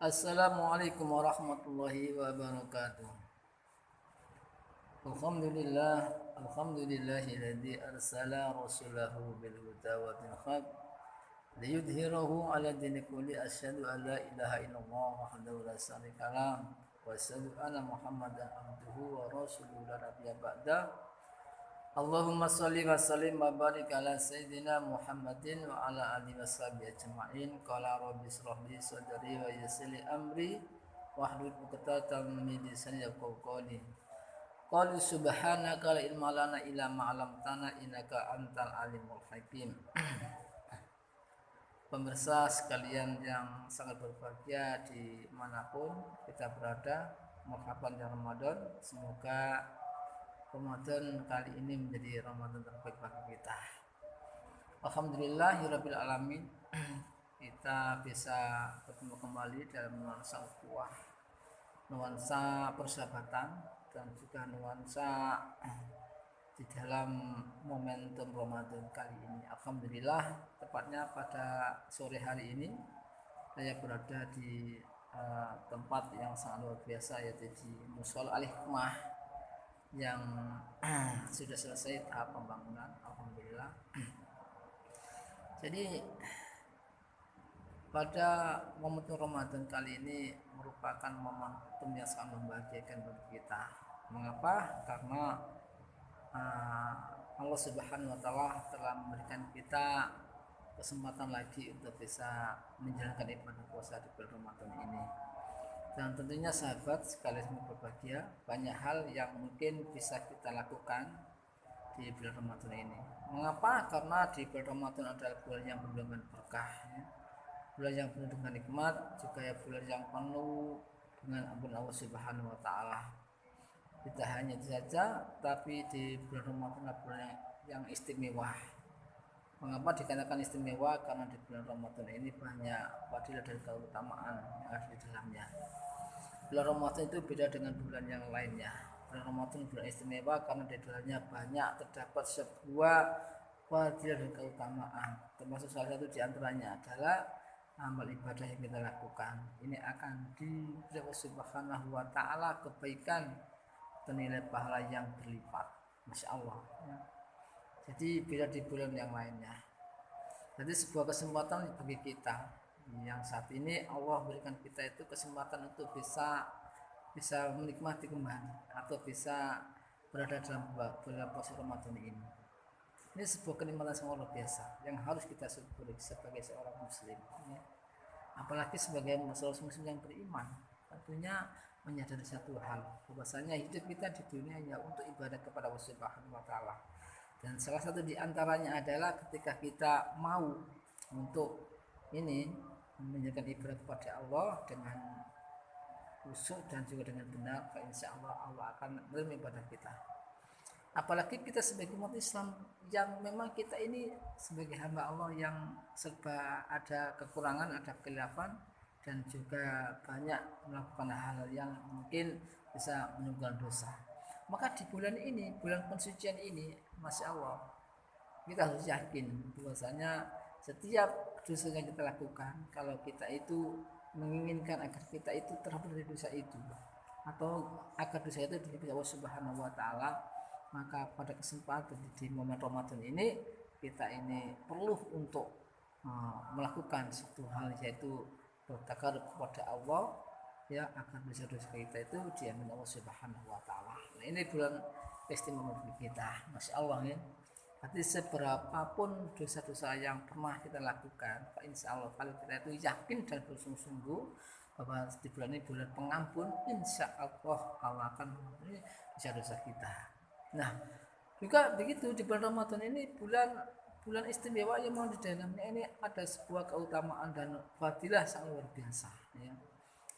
Assalamualaikum warahmatullahi wabarakatuh. Alhamdulillah, alhamdulillahilladzi arsala rasulahu bil huda wa dinil haq liyudhhirahu 'ala dini kulli. Asyhadu an la ilaha illallah wahdahu la syarikalah wa asyhadu anna Muhammadan abduhu wa rasuluhu la nabiyya ba'da. Allahumma shalli wa sallim wa barik ala sayyidina Muhammadin wa ala alihi washabihi ajma'in. Qala rabbi shrah li sadri wa yassir li amri wahlul 'uqdatam min lisani yafqahu qawli. Qalu subhanaka la ilma lana illa ma 'allamtana innaka antal alimul hakim. Pemirsa sekalian yang sangat berbahagia dimanapun kita berada, marhaban ya Ramadan. Semoga Ramadan kali ini menjadi Ramadan terbaik bagi kita. Alhamdulillahirabbil alamin. Kita bisa bertemu kembali dalam nuansa ukhuwah, nuansa persahabatan, dan juga nuansa di dalam momentum Ramadan kali ini. Alhamdulillah, tepatnya pada sore hari ini saya berada di tempat yang sangat luar biasa, yaitu di Mushola Al-Hikmah yang sudah selesai tahap pembangunan. Alhamdulillah. Jadi pada momentum Ramadan kali ini merupakan momentum yang sangat membahagiakan bagi kita. Mengapa? Karena Allah Subhanahu wa Ta'ala telah memberikan kita kesempatan lagi untuk bisa menjalankan ibadah puasa di bulan Ramadan ini. Dan tentunya sahabat sekalian berbahagia, banyak hal yang mungkin bisa kita lakukan di bulan Ramadan ini. Mengapa? Karena di bulan Ramadan adalah bulan yang penuh dengan berkah, ya. Bulan yang penuh dengan nikmat, juga ya bulan yang penuh dengan ampunan Allah Subhanahu wa Ta'ala. Tidak hanya itu saja, tapi di bulan Ramadan adalah bulan yang istimewa. Mengapa dikatakan istimewa? Karena di bulan Ramadan ini banyak fadilah dan keutamaan yang ada di dalamnya. Bulan Ramadan itu beda dengan bulan yang lainnya. Bulan Ramadan bulan istimewa karena di dalamnya banyak terdapat sebuah fadilah dan keutamaan. Termasuk salah satu di antaranya adalah amal ibadah yang kita lakukan. Ini akan diberi Allah Subhanahu wa Ta'ala kebaikan dan nilai pahala yang berlipat. Masya Allah, ya. Jadi beda di bulan yang lainnya. Jadi sebuah kesempatan bagi kita yang saat ini Allah berikan kita itu kesempatan untuk bisa menikmati kembali atau bisa berada dalam bulan puasa Ramadan ini. Ini sebuah kenikmatan yang luar biasa yang harus kita syukuri sebagai seorang muslim, ya. Apalagi sebagai muslim yang beriman, tentunya menyadari satu hal, bahwasanya hidup kita di dunia hanya untuk ibadah kepada Allah Subhanahu wa Ta'ala. Dan salah satu di antaranya adalah ketika kita mau untuk ini menjalankan ibadah kepada Allah dengan khusyuk dan juga dengan benar, insya Allah Allah akan menerima ibadah kita. Apalagi kita sebagai umat Islam yang memang kita ini sebagai hamba Allah yang serba ada kekurangan, ada kekeliruan, dan juga banyak melakukan hal yang mungkin bisa menimbulkan dosa. Maka di bulan ini, bulan pensucian ini, Masya Allah, kita harus yakin bahwasanya setiap dosa yang kita lakukan, kalau kita itu menginginkan agar kita itu terhapus dari dosa itu, atau agar dosa itu diampuni Allah Subhanahu wa Ta'ala, maka pada kesempatan di momen Ramadan ini kita ini perlu untuk melakukan satu hal, yaitu bertakar kepada Allah, ya, agar dosa-dosa kita itu diampuni Allah Subhanahu wa Ta'ala. Nah, ini bulan istimewa bagi kita, Masya Allah, ya. Jadi seberapapun dosa-dosa yang pernah kita lakukan, insya Allah kalau kita itu yakin dan bersungguh-sungguh bahwa di bulan ini bulan pengampun, insya Allah Allah akan mengampuni dosa-dosa kita. Nah, juga begitu di bulan Ramadan ini bulan istimewa yang mau di dalamnya ini ada sebuah keutamaan dan fadilah sangat luar biasa, ya.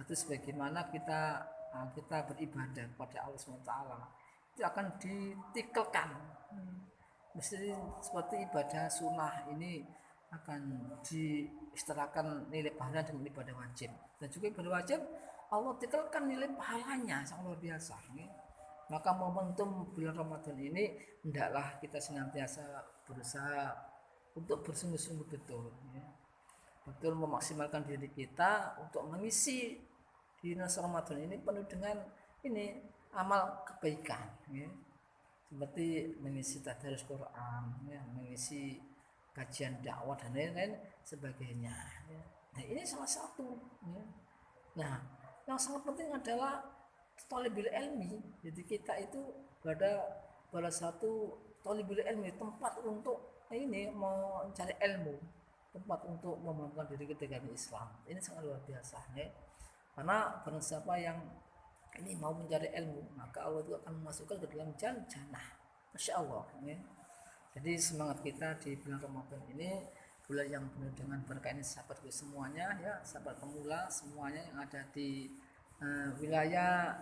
Itu sebagaimana kita beribadah kepada Allah SWT itu akan ditikelkan. Mesti seperti ibadah sunnah ini akan diistirahatkan nilai pahala dengan ibadah wajib, dan juga ibadah wajib Allah tikelkan nilai pahalanya sangat luar biasa, ya. Maka momentum bulan Ramadan ini hendaklah kita senantiasa berusaha untuk bersungguh-sungguh betul, ya. betul memaksimalkan diri kita untuk mengisi di bulan Ramadan ini penuh dengan ini amal kebaikan, ya. Seperti mengisi tadarus Quran, ya, mengisi kajian dakwah dan lain-lain sebagainya, ya. Nah ini salah satu, ya. Nah yang sangat penting adalah thalibul ilmi. Jadi kita itu pada satu thalibul ilmi, tempat untuk ini mau mencari ilmu, tempat untuk membangun diri kita dengan Islam. Ini sangat luar biasa, ya. Karena barang siapa yang ini mau mencari ilmu, maka Allah itu akan memasukkan ke dalam jannah. Masya Allah, ya. Jadi semangat kita di bulan Ramadan ini, bulan yang penuh dengan berkah ini, sahabat semuanya, ya, sahabat pemula semuanya yang ada di wilayah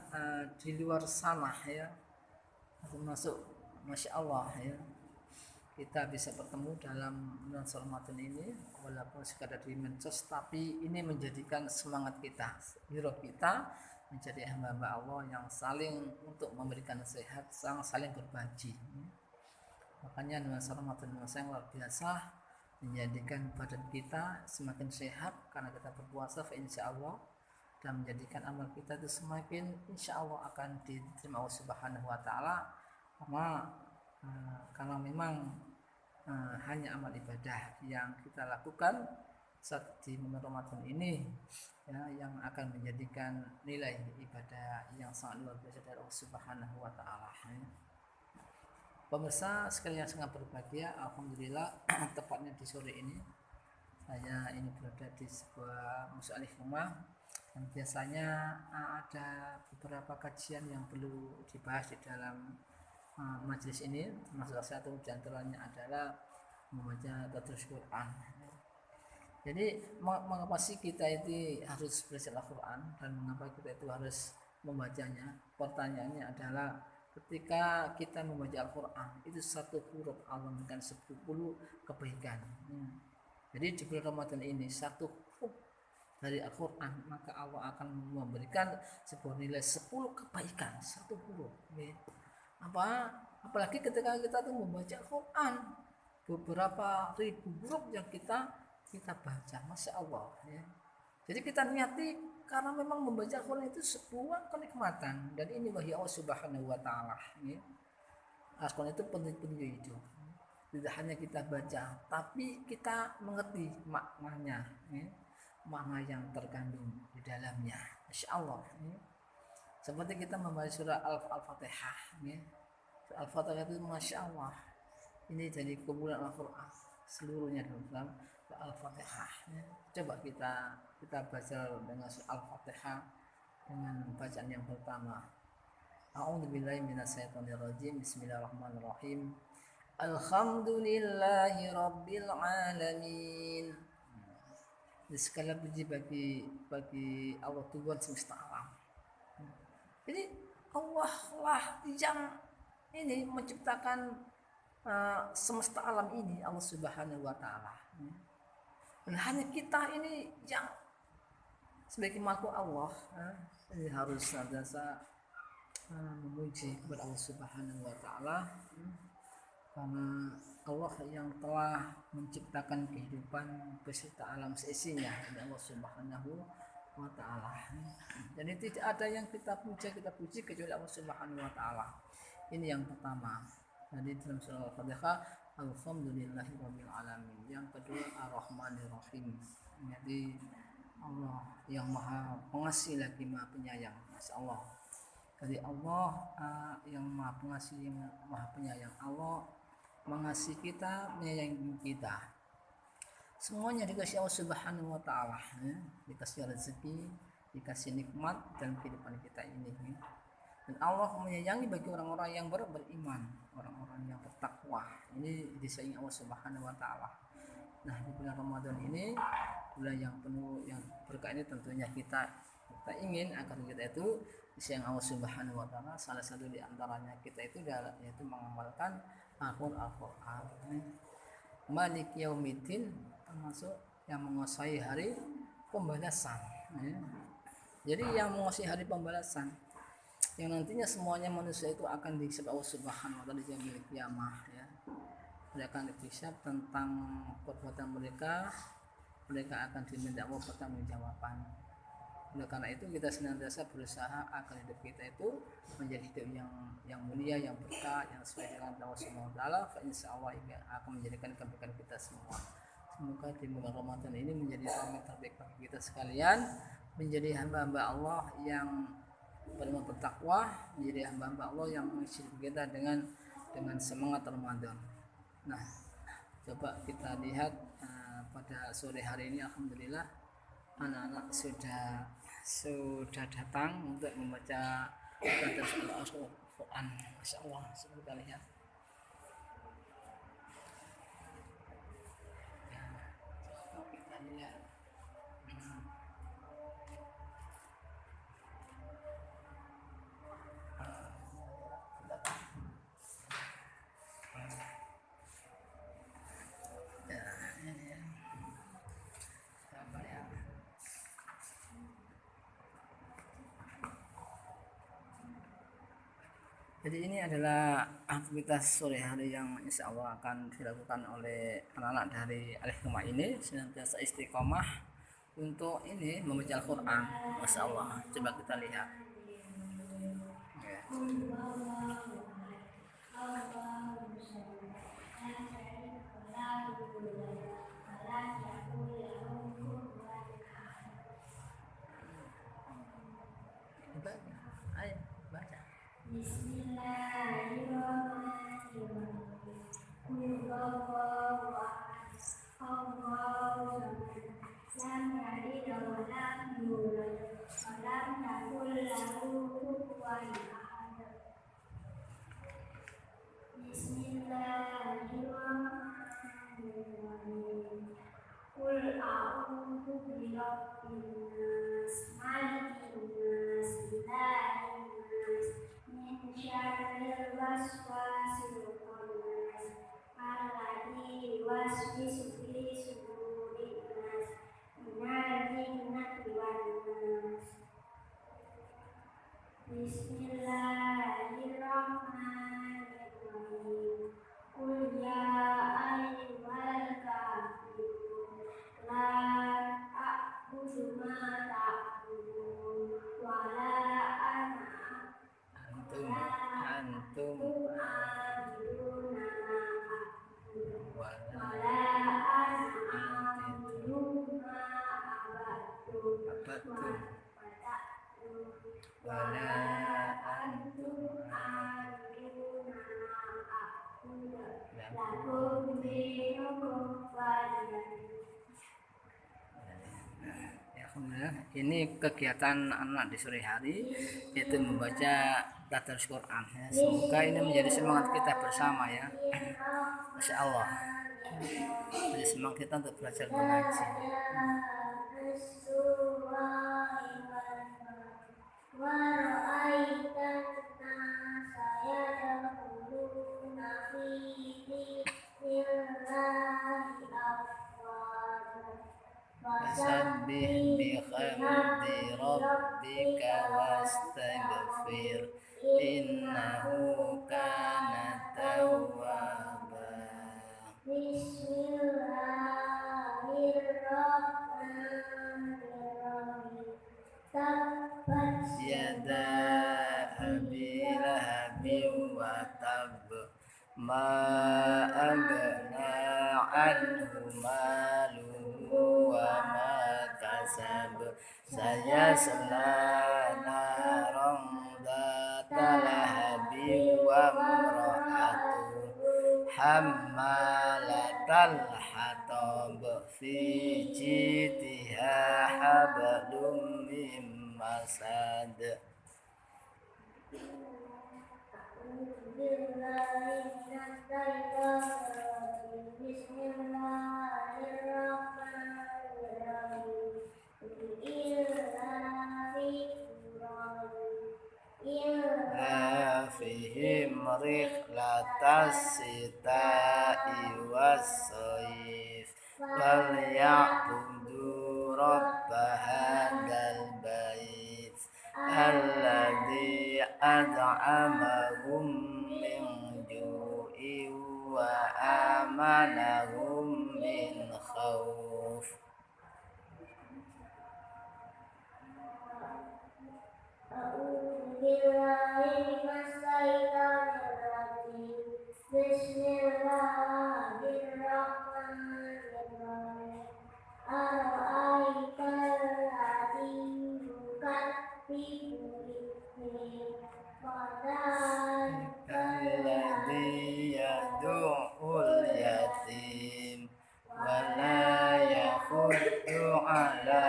di luar sana, ya, termasuk Masya Allah, ya, kita bisa bertemu dalam bulan Ramadan ini walaupun sekadar di medsos, tapi ini menjadikan semangat kita, hero kita menjadi hamba Allah yang saling untuk memberikan nasihat, saling berbagi. Makanya bulan Ramadan yang luar biasa menjadikan badan kita semakin sehat karena kita berpuasa, insya Allah, dan menjadikan amal kita itu semakin insya Allah akan diterima Allah Subhanahu wa Ta'ala, karena memang hanya amal ibadah yang kita lakukan saat di bulan Ramadan ini, ya, yang akan menjadikan nilai ibadah yang sangat luar biasa dari Allah Subhanahu wa Ta'ala. Pemirsa sekalian sangat berbahagia, alhamdulillah tepatnya di sore ini saya ini berada di sebuah mushollah rumah, dan biasanya ada beberapa kajian yang perlu dibahas di dalam majelis ini, termasuk satu di antaranya adalah membaca tadarus Quran. Jadi mengapa sih kita itu harus belajar Al-Quran dan mengapa kita itu harus membacanya? Pertanyaannya adalah ketika kita membaca Al-Quran itu satu huruf Allah memberikan 10 kebaikan. Jadi di bulan Ramadan ini satu huruf dari Al-Quran maka Allah akan memberikan sebuah nilai 10 kebaikan, satu huruf. Apalagi ketika kita tuh membaca Al-Quran beberapa ribu huruf yang kita baca, Masya Allah, ya. Jadi kita niati karena memang membaca Al-Quran itu sebuah kenikmatan, dan ini wahyu Allah Subhanahu wa Ta'ala, ya. Al-Quran itu penting itu. Tidak hanya kita baca, tapi kita mengerti maknanya, ya. Makna yang terkandung di dalamnya, Masya Allah, ya. Seperti kita membaca surah Al-Fatihah, ya. Al-Fatihah itu Masya Allah, ini jadi kumpulan Al-Quran seluruhnya dalam Al-Fatihah, ya. Coba kita baca dengan Al-Fatihah dengan bacaan yang pertama. A'udzubillahi minasyaitonirrajim. Bismillahirrahmanirrahim. Alhamdulillahi rabbil alamin. Segala puji bagi Allah Tuhan semesta alam. Jadi Allah lah yang ini menciptakan semesta alam ini, Allah Subhanahu wa Ta'ala. Dan hanya kita ini yang sebagai makhluk Allah, ini harus senantiasa memuji kepada Allah Subhanahu wa Ta'ala, karena Allah yang telah menciptakan kehidupan beserta alam seisinya, Allah Subhanahu wa Ta'ala. Dan tidak ada yang kita puji kecuali Allah Subhanahu wa Ta'ala. Ini yang pertama. Jadi dalam surah Al-Fatihah, Alhamdulillahirabbil alamin. Yang kedua, Ar-Rahmanir-Rahim. Jadi Allah yang Maha Pengasih lagi Maha Penyayang, Masya Allah. Jadi Allah yang Maha Pengasih, yang Maha Penyayang. Allah mengasihi kita, menyayangi kita. Semuanya dikasih Allah Subhanahu wa Ta'ala, ya. Dikasih rezeki, dikasih nikmat dalam kehidupan kita ini, ya. Dan Allah menyayangi bagi orang-orang yang beriman, orang-orang yang bertakwa. Ini disayangi Allah Subhanahu wa Ta'ala. Nah, di bulan Ramadan ini, bulan yang penuh yang berkah ini, tentunya kita ingin agar kita itu disayangi Allah Subhanahu wa Ta'ala. Salah satu di antaranya kita itu yaitu mengamalkan Al-Quran. Malik Yaumiddin, termasuk yang menguasai hari pembalasan, ya. Jadi yang menguasai hari pembalasan, yang nantinya semuanya manusia itu akan dihisab Allah Subhanahu wa Ta'ala di yaumil qiyamah, ya. Mereka akan dihisab tentang perbuatan mereka mereka akan diminta Allah pertanggungjawaban. Oleh karena itu kita senantiasa berusaha agar hidup kita itu menjadi hidup yang mulia, yang berkah, yang sesuai dengan Allah Subhanahu wa taala. Insya Allah ini akan menjadikan kebaikan kita semua. Semoga di bulan Ramadan ini menjadi tahun yang terbaik bagi kita sekalian, menjadi hamba-hamba Allah yang benar bertakwa, menjadi hamba-hamba Allah yang mengisi kita dengan semangat Ramadan. Nah, coba kita lihat pada sore hari ini, alhamdulillah anak-anak sudah datang untuk membaca Al-Quran. Masya Allah, kita lihat. Kita lihat. Jadi ini adalah aktivitas sore hari yang insya Allah akan dilakukan oleh anak-anak dari Al-Hikmah ini, senantiasa istiqomah untuk ini membaca Al-Quran. Masya Allah, coba kita lihat. Ayo baca. Bismillahirrahmanirrahim. Qul huwallahu ahad. Allahu samad. Lam yalid wa lam yulad wa lam yakul lahu kufuwan ahad. Bismillahirrahmanirrahim. Qul a'udzu birabbin nas, malikin nas, ilahin nas, min syarril waswasil khannas, alladzi yuwaswisu fi sudurin nas, minal jinnati wan nas. Bismillahirrahmanirrahim. Qul ya ayyuhal kafirun, la a'budu ma ta'budun, wa la ana Antum a'buduna ma a'budu, wa wala la ana a'budu ma a'badtum, wala antum a'buduna ma a'budu, lakum dinukum waliyadin. Alhamdulillah, ini kegiatan anak di sore hari yaitu membaca tadarus Quran. Ya, semoga ini menjadi semangat kita bersama ya. Masya Allah, jadi semangat kita untuk belajar mengaji. Fasabbih bihamdi rabbika wastaghfir innahu kana tawwaba. Bismillahirrahmanirrahim. Tabbat Yada abi lahabin wa tab, ma agna anhu maluhu wa ma kasab, sayasla naran dhata lahabin wa imra'atuhu hammalatal hatab, fi jidha hablum min masad. Fihim rihlatas sita'i was-sayf wal ya'budu rabba hadzal bait alladzi at'amahum min ju'in wa amanahum min khauf. أعوذ بالله من الشيطان الرجيم بسم الله الرحمن الرحيم أرأيت الذي يكذب بالدين فذلك الذي يدعو اليتيم ولا يحض على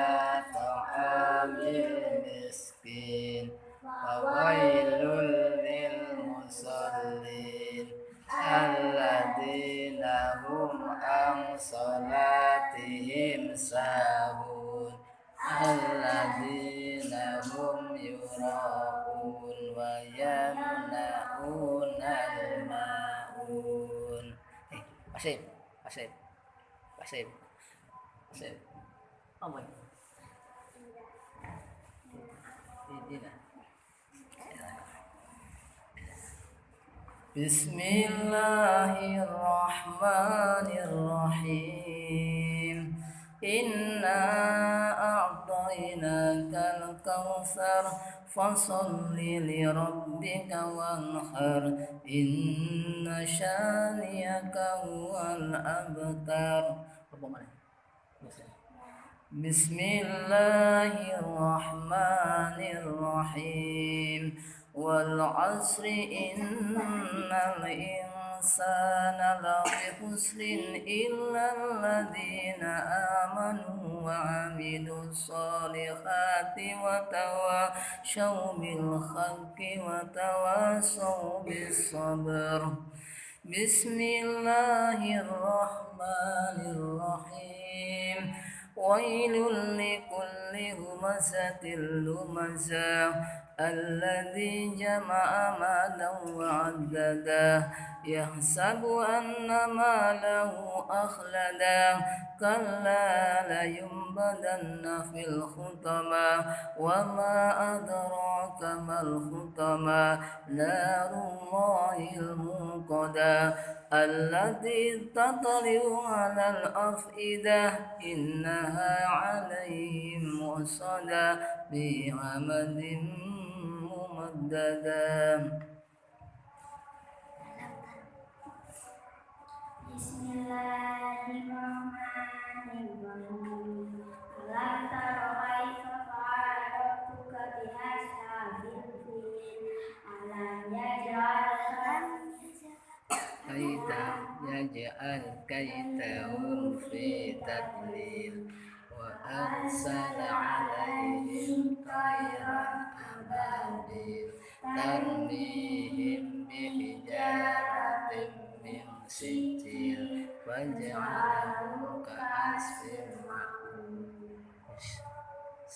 طعام المسكين فويل للمصلين الذين هم عن صلاتهم ساهون الذين هم يراءون ويمنعون الماعون. Pasif, pasif, pasif, pasif. Apa ini? Ini. Bismillahirrahmanirrahim. Inna a'tainakal kautsar fasalli li rabbika wanhar inna syani'aka huwal abtar. Bismillahirrahmanirrahim. Wal 'asri innal insana lafi khusrin illa alladziina aamanu wa 'amilus shalihati wa tawashaw bil haqqi wa tawashaw bis sabr. Bismillahirrahmanirrahim. Wailul likulli humazatil lumazah alladzi jama'a malan wa 'addadah yahsabu anna malahu akhlada kalla layumbadanna fil khutama wa ma adraka mal khutama narullahil muqada allati tatli'u 'alal afidah innaha 'alaihim mu'sadah bi 'amadin mumaddadah. Bismillahirrahmanirrahim. Alam tara kaifa fa'ala rabbuka bi ashabil fil alam yaj'al kaidahum fi tadlil wa arsala 'alaihim tayran ababil tarmihim bi hijaratin min sijil waj'alahum ka'asfin ma'kul.